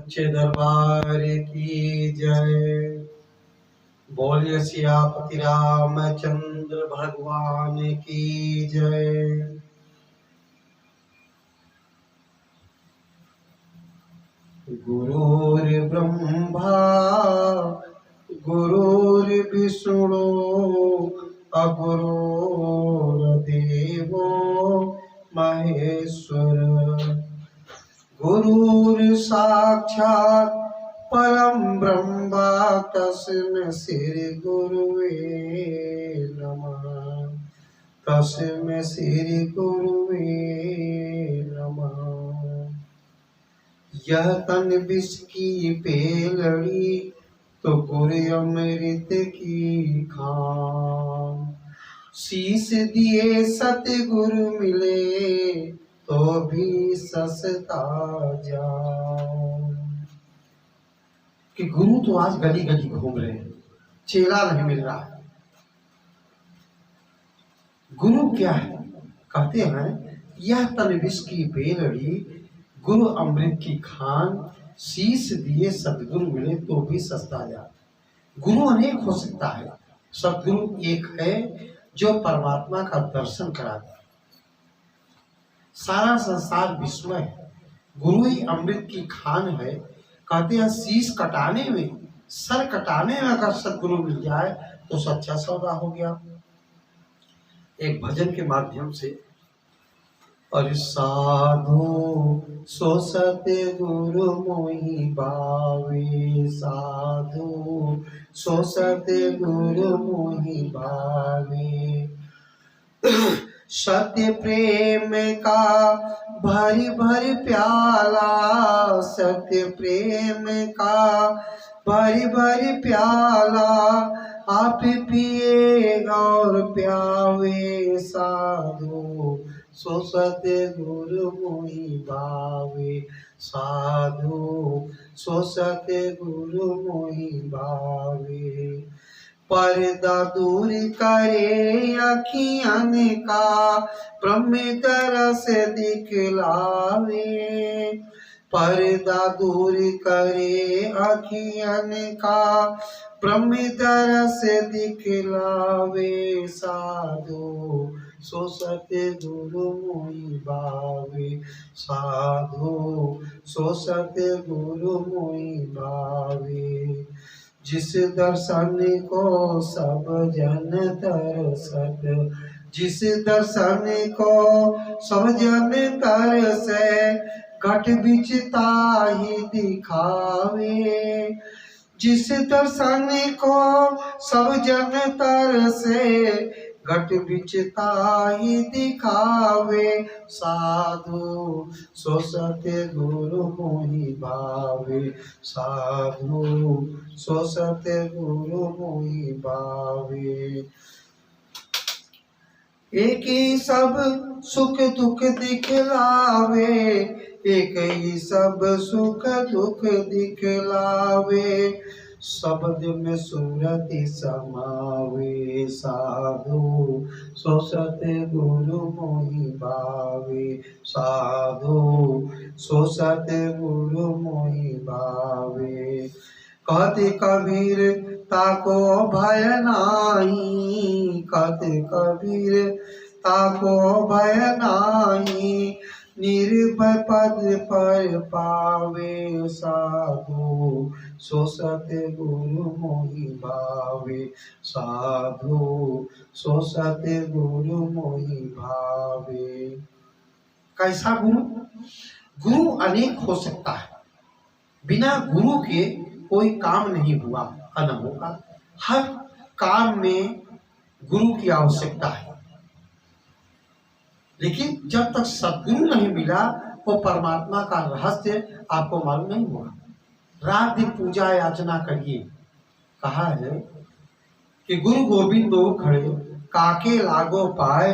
सच्चे दरबार की जय। बोलिए सियापति रामचंद्र भगवान की जय। गुरुर्ब्रह्मा गुरुर्विष्णु अगुरुर्देवो महेश्वर। गुरुर्साक्षात् परम ब्रह्म तस्मै श्री गुरुवे नमः। तस्मै श्री गुरुवे नमः। यह तन विष की पेलड़ी तो गुरु अमृत की खान। शीश दिए सतगुरु मिले तो भी सस्ता जाओ। कि गुरु तो आज गली गली घूम रहे हैं, चेला नहीं मिल रहा है। गुरु क्या है? कहते हैं यह तन विष की बेलड़ी गुरु अमृत की खान। शीश दिए सदगुरु मिले तो भी सस्ता जा। गुरु अनेक हो सकता है, सदगुरु एक है जो परमात्मा का दर्शन कराता है। सारा संसार विस्मय है, गुरु ही अमृत की खान है। कहते हैं शीश कटाने में, सर कटाने में अगर सदगुरु मिल जाए तो सच्चा सौदा हो गया। एक भजन के माध्यम से, और साधु सो सतगुरु मोहि भावे। साधु सो सतगुरु मोहि भावे। सत्य प्रेम का भरी भरी प्याला। सत्य प्रेम का भरी भरी प्याला। आप पिए और प्यावे। साधु सो सतगुरु मोहि भावे। साधु सो सतगुरु मोहि भावे। पर्दा दूर करे अखियन का ब्रह्म तरस दिखलावे। पर्दा दूर करे अखियन का ब्रह्म तरस दिखलावे। साधु सो सतगुरु मोहि भावे। साधु सो सतगुरु मोहि भावे। जिस दर्शन को सब जन तरसत। जिस दर्शन को सब जन तरसे घट बिच ताहि दिखावे। जिस दर्शन को सब जन तरसे घट बिच ताहि दिखावे। साधु सो सतगुरु मोहि भावे। साधु सो सतगुरु मोहि भावे। एक ही सब सुख दुख दिखलावे। एक ही सब सुख दुख दिखलावे। शब्द में सूरति समावे। साधु सो सतगुरु मोहि भावे। साधु सो सतगुरु मोहि भावे। कहते कबीर ताको भय नाही। कहते कबीर ताको भय नाही। निर्भय पद पर पावे। साधु सो सतगुरु मोहि भावे। साधु सो सतगुरु मोहि भावे। कैसा गुरु? गुरु अनेक हो सकता है, बिना गुरु के कोई काम नहीं हुआ न होगा। हर काम में गुरु की आवश्यकता है, लेकिन जब तक सद्गुरु नहीं मिला वो परमात्मा का रहस्य आपको मालूम नहीं होगा। रात दिन पूजा याचना करिए। कहा है कि गुरु गोविंद दो खड़े काके लागो पाए।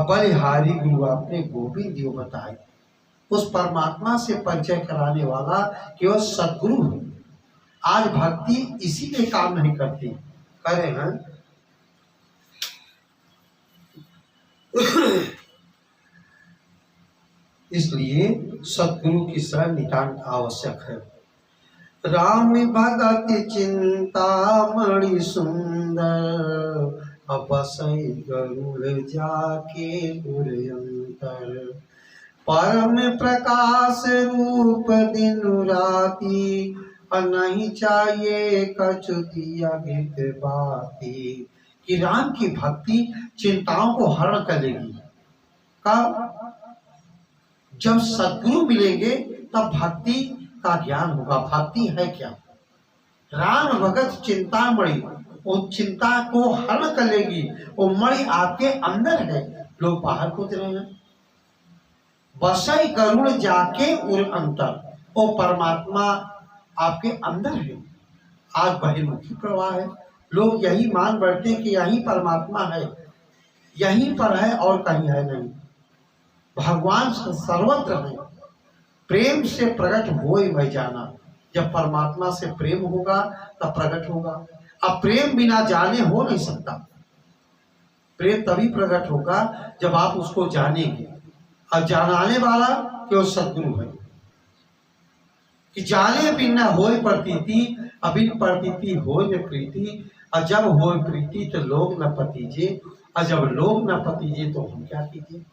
बलिहारी गुरु आपने गोविंद दियो बताए। उस परमात्मा से परिचय कराने वाला केवल सद्गुरु है। आज भक्ति इसीलिए काम नहीं करती, करे हैं इसलिए सद्गुरु की शरण नितांत आवश्यक है। राम भगत चिंतामणि सुंदर, बसई गरुड़ जाके उर अंतर। परम प्रकाश रूप दिन राती, नहीं चाहिए कछु दिया गीत बाती। कि राम की भक्ति चिंताओं को हरण कर लेगी। कब? जब सद्गुरु मिलेंगे तब भक्ति का ज्ञान होगा। भक्ति है क्या? राम भगत चिंतामणि, वो चिंता को हरण कर लेगी। वो मणि आपके अंदर है, लोग बाहर कूद रहे हैं। बसई गरुड़ जाके उर अंतर, वो परमात्मा आपके अंदर है। आज बहिर्मुखी प्रवाह है, लोग यही मान बैठते कि यही परमात्मा है, यहीं पर है और कहीं है नहीं। भगवान सर्वत्र है। प्रेम से प्रकट हो मैं जाना। जब परमात्मा से प्रेम होगा तब प्रकट होगा। अब प्रेम बिना जाने हो नहीं सकता। प्रेम तभी प्रकट होगा जब आप उसको जानेंगे। और जानाने वाला केवल सद्गुरु है। कि जाने बिना होय प्रतीति, अबिन प्रतीति होय न प्रीति। और जब होय प्रीति तो लोग न पतीजे, और जब लोग न पतीजे तो हम क्या कीजिए।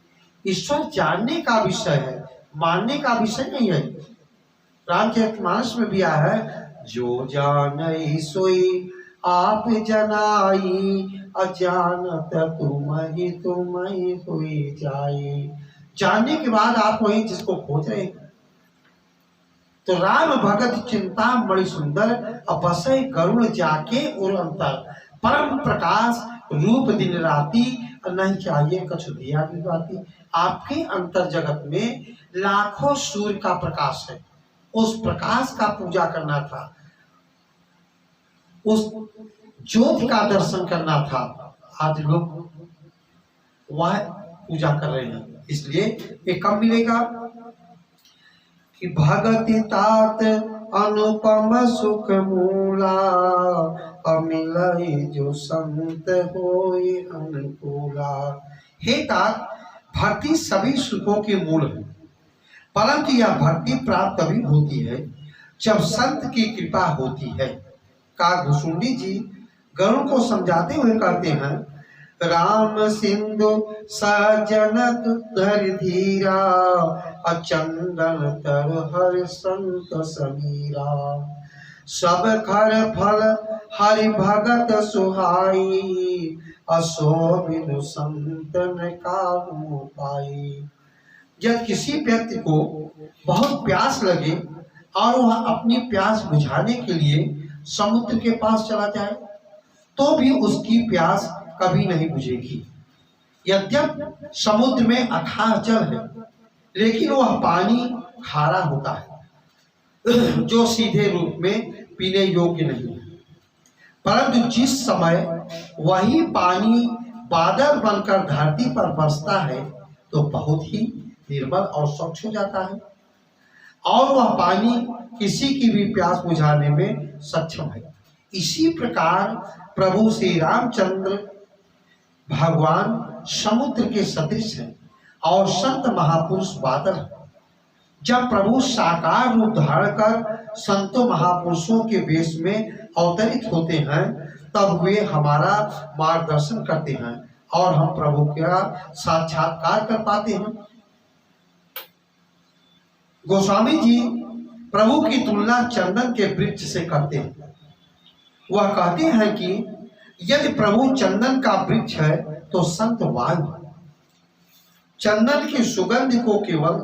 ईश्वर जानने का विषय है, मानने का विषय नहीं है। रामचरितमानस में भी आया है, जो जानई सोई आप जनाई, अजानत तुम्हें हुई जाई। जानने के बाद आप वही जिसको खोज रहे हैं। तो राम भगत चिंता बड़ी सुंदर, बसई गरुड़ जाके उर अंतर। परम प्रकाश रूप दिन राती, नहीं चाहिए कछु दिया की बाती। आपके अंतर जगत में लाखों सूर्य का प्रकाश है। उस प्रकाश का पूजा करना था, उस ज्योति का दर्शन करना था। आज लोग वह पूजा कर रहे हैं। इसलिए ये कब मिलेगा? कि भगति तात अनुपम सुख मूला, अमिलई जो संत होय अनुकूला। हे तात, भक्ति सभी सुखों के मूल है, परंतु यह भक्ति प्राप्त तभी होती है जब संत की कृपा होती है। काकभूषुंडी जी गरुड़ को समझाते हुए कहते हैं, राम सिंधु सजनक धर धीरा, अचंदन तर हर संत समीरा। सब खर फल हरि भगत सुहाई, असो बिनु संतन काहू पाई। जब किसी व्यक्ति को बहुत प्यास लगे और वह अपनी प्यास बुझाने के लिए समुद्र के पास चला जाए तो भी उसकी प्यास कभी नहीं बुझेगी। यद्यप समुद्र में अथाह जल है, लेकिन वह पानी खारा होता है जो सीधे रूप में पीने योग्य नहीं है। परंतु जिस समय वही पानी बादल बनकर धरती पर बरसता है तो बहुत ही निर्मल और स्वच्छ हो जाता है, और वह पानी किसी की भी प्यास बुझाने में सक्षम है। इसी प्रकार प्रभु श्री रामचंद्र भगवान समुद्र के सदृश हैं और संत महापुरुष बादल हैं। जब प्रभु साकार रूप धारण कर संतों महापुरुषों के वेश में अवतरित होते हैं तब वे हमारा मार्गदर्शन करते हैं और हम प्रभु का साक्षात्कार कर पाते हैं। गोस्वामी जी प्रभु की तुलना चंदन के वृक्ष से करते हैं। वह कहते हैं कि यदि प्रभु चंदन का वृक्ष है तो संत वायु है। चंदन की सुगंध को केवल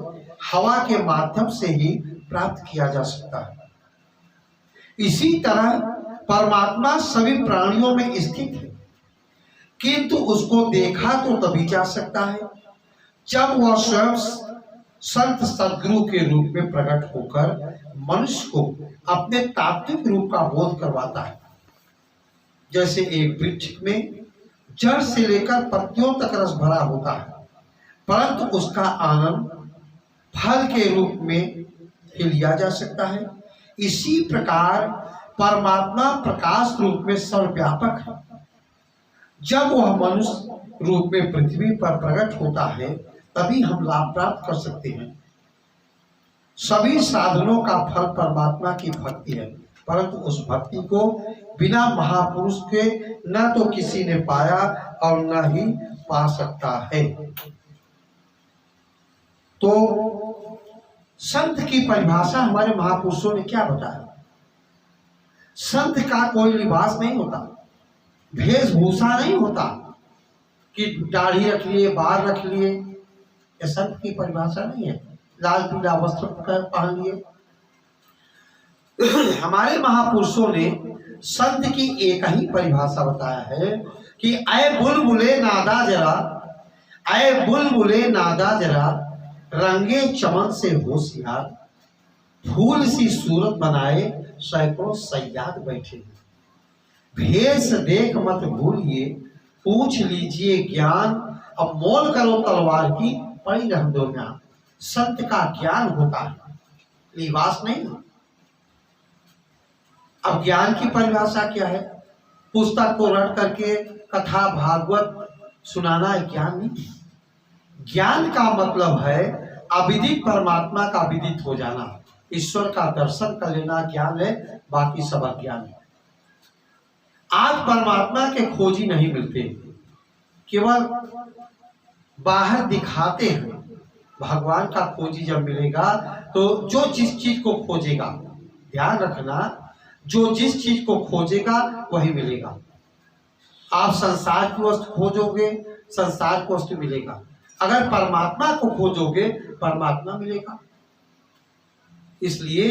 हवा के माध्यम से ही प्राप्त किया जा सकता है। इसी तरह परमात्मा सभी प्राणियों में स्थित है, किंतु उसको देखा तो तभी जा सकता है जब वह स्वयं संत सद्गुरु के रूप में प्रकट होकर मनुष्य को अपने तात्विक रूप का बोध करवाता है। जैसे एक वृक्ष में जड़ से लेकर पत्तियों तक रस भरा होता है, परंतु उसका आनंद फल के रूप में ही लिया जा सकता है। इसी प्रकार परमात्मा प्रकाश रूप में सर्वव्यापक है। जब वह मनुष्य रूप में पृथ्वी पर प्रकट होता है तभी हम लाभ प्राप्त कर सकते हैं। सभी साधनों का फल परमात्मा की भक्ति है, परंतु उस भक्ति को बिना महापुरुष के न तो किसी ने पाया और न ही पा सकता है। तो संत की परिभाषा हमारे महापुरुषों ने क्या बताया? संत का कोई लिबास नहीं होता, वेशभूषा नहीं होता कि दाढ़ी रख लिए, बाल रख लिए, ये संत की परिभाषा नहीं है। लाल पीला वस्त्र पहन लिए। हमारे महापुरुषों ने संत की एक ही परिभाषा बताया है कि ऐ बुलबुले नादा जरा, ऐ बुलबुले नादा जरा, रंगे चमन से होशियार, फूल सी सूरत बनाए सैकड़ों सयाद बैठे, भेष देख मत भूलिए, पूछ लीजिए ज्ञान, अब मोल करो तलवार की, पड़ी रह दो ज्ञान। संत का ज्ञान होता है, लिबास नहीं। अब ज्ञान की परिभाषा क्या है? पुस्तक को रट करके कथा भागवत सुनाना है ज्ञान नहीं। ज्ञान का मतलब है अविदित परमात्मा का विदित हो जाना, ईश्वर का दर्शन कर लेना ज्ञान है, बाकी सब अज्ञान है। आज परमात्मा के खोजी नहीं मिलते, केवल बाहर दिखाते हैं। भगवान का खोजी जब मिलेगा तो जो जिस चीज को खोजेगा, ध्यान रखना, जो जिस चीज को खोजेगा वही मिलेगा। आप संसार की वस्तु खोजोगे, संसार की वस्तु मिलेगा। अगर परमात्मा को खोजोगे, परमात्मा मिलेगा। इसलिए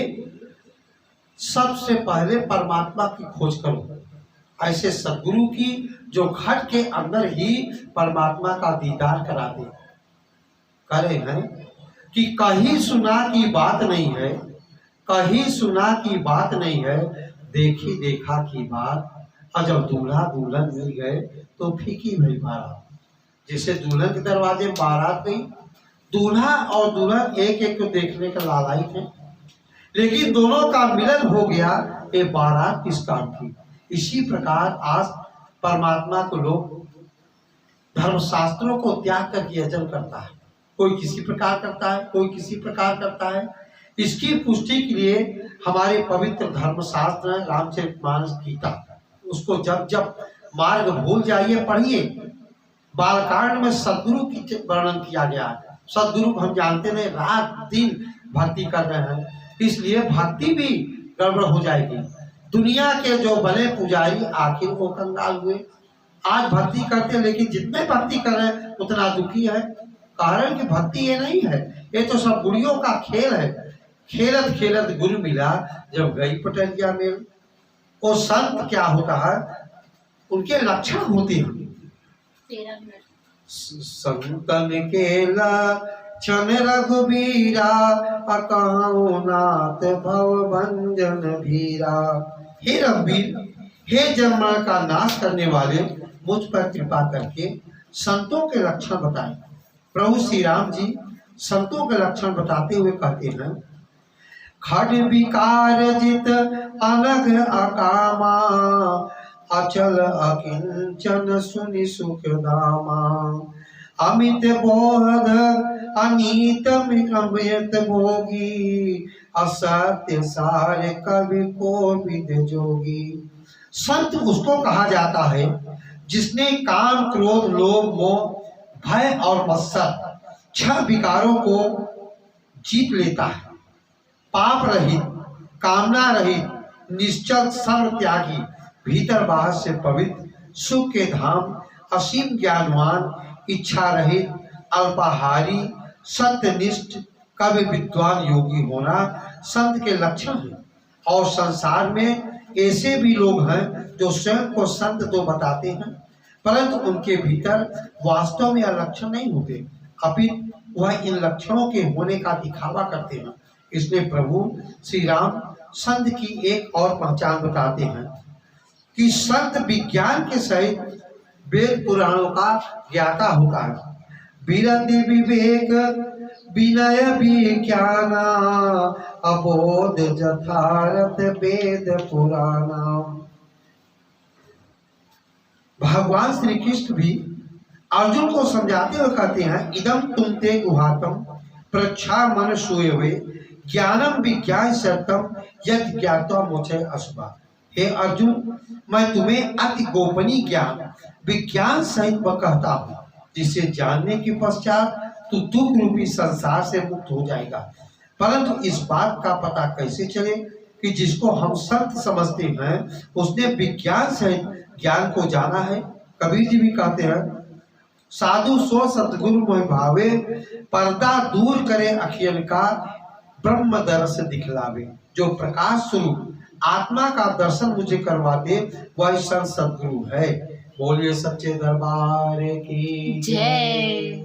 सबसे पहले परमात्मा की खोज करो। ऐसे सद्गुरु की जो घट के अंदर ही परमात्मा का दीदार करा दे। करे हैं कि कहीं सुना की बात नहीं है, कहीं सुना की बात नहीं है, देखी देखा की बात, और जब दूल्हा दुल्हन मिल गए तो फीकी भई बारात। जैसे दुल्हन के दरवाजे में बारात गई, दूल्हा और दुल्हन एक एक को देखने का लालायित है, लेकिन दोनों का मिलन हो गया, ये बारात किस काम की। इसी प्रकार आज परमात्मा को लोग धर्मशास्त्रों को त्याग करके अर्जन करता है। कोई किसी प्रकार करता है, कोई किसी प्रकार करता है। इसकी पुष्टि के लिए हमारे पवित्र धर्मशास्त्र रामचरितमानस गीता, उसको जब जब मार्ग भूल जाइए पढ़िए। बालकांड में सद्गुरु की वर्णन किया गया है। सद्गुरु को हम जानते नहीं, रात दिन भक्ति कर रहे हैं, इसलिए भक्ति भी गड़बड़ हो जाएगी। दुनिया के जो बने पुजारी आखिर वो कंगाल हुए। आज भक्ति करते, लेकिन जितने भक्ति कर रहे हैं उतना दुखी है। कारण कि भक्ति ये नहीं है, ये तो सब गुड़ियों का खेल है। खेलत खेलत गुरु मिला, जब गई पटरिया में। वो संत क्या होता है, उनके लक्षण होते हैं। संतन के लक्षण रघुबीरा, अकहु नाथ भव भंजन भीरा। हे रघुबीर, हे जन्म का नाश करने वाले, मुझ पर कृपा करके संतों के लक्षण बताएं। प्रभु श्री राम जी संतों के लक्षण बताते हुए कहते हैं, खड विकार जित अनघ अकामा, अचल अकिंचन सुनि सुख दामा। अमित बोध अनीत अमृत भोगी, असत्य सार कवि को विद जोगी। संत उसको कहा जाता है जिसने काम, क्रोध, लोभ, मोह, भय और मत्सर 6 विकारों को जीत लेता है। पाप रहित, कामना रहित, निश्चल, सर्व त्यागी, भीतर बाहर से पवित्र, सुख के धाम, असीम ज्ञानवान, इच्छा रहित, अल्पाहारी, सत्यनिष्ठ, कवि, विद्वान, योगी होना संत के लक्षण है। और संसार में ऐसे भी लोग हैं जो स्वयं को संत तो बताते हैं, परंतु उनके भीतर वास्तव में यह लक्षण नहीं होते, अपितु वह इन लक्षणों के होने का दिखावा करते हैं। इसलिए प्रभु श्री राम संत की एक और पहचान बताते हैं कि संत विज्ञान के सहित वेद पुराणों का ज्ञाता होता है। विरति विवेक विनय विज्ञाना, अबोध यथार्थ वेद पुराना। भगवान श्री कृष्ण भी अर्जुन को समझाते हुए कहते हैं, इदम तुम ते गुहातम प्रच्छा मन सोए हुए, ज्ञानम विज्ञान सत्यम यद ज्ञाता मुझे अशुभा। हे अर्जुन, मैं तुम्हें अति गोपनीय ज्ञान विज्ञान सहित मैं कहता हूँ, जिसे जानने के पश्चात तू दुख रूपी संसार से मुक्त हो जाएगा। परंतु इस बात का पता कैसे चले कि जिसको हम सत्य समझते हैं उसने विज्ञान सहित ज्ञान को जाना है। कबीर जी भी कहते हैं, साधु सो सतगुरु मोहि भावे, पर्दा दूर करे अखियन का, ब्रह्म दर्श दिखलावे। जो प्रकाश स्वरूप आत्मा का दर्शन मुझे करवा दे वह सदगुरु है। बोलिए सच्चे दरबार की जय।